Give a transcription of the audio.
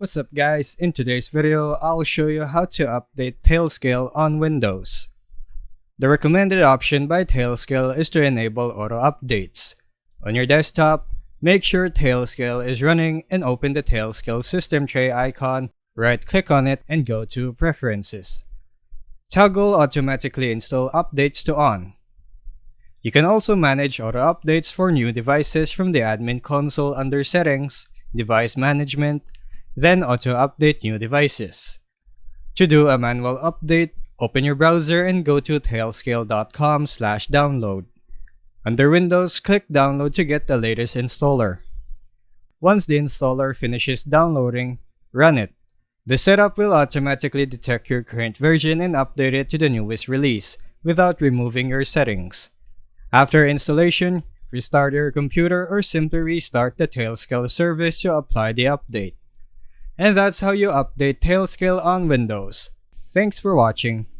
What's up guys, in today's video I'll show you how to update Tailscale on Windows. The recommended option by Tailscale is to enable auto updates. On your desktop, make sure Tailscale is running and open the Tailscale system tray icon, right click on it and go to Preferences. Toggle automatically install updates to on. You can also manage auto updates for new devices from the admin console under Settings, Device Management, then auto update new devices. To do a manual update, open your browser and go to tailscale.com/download. Under Windows, click Download to get the latest installer. Once the installer finishes downloading, run it. The setup will automatically detect your current version and update it to the newest release without removing your settings. After installation, restart your computer or simply restart the Tailscale service to apply the update. And that's how you update Tailscale on Windows. Thanks for watching.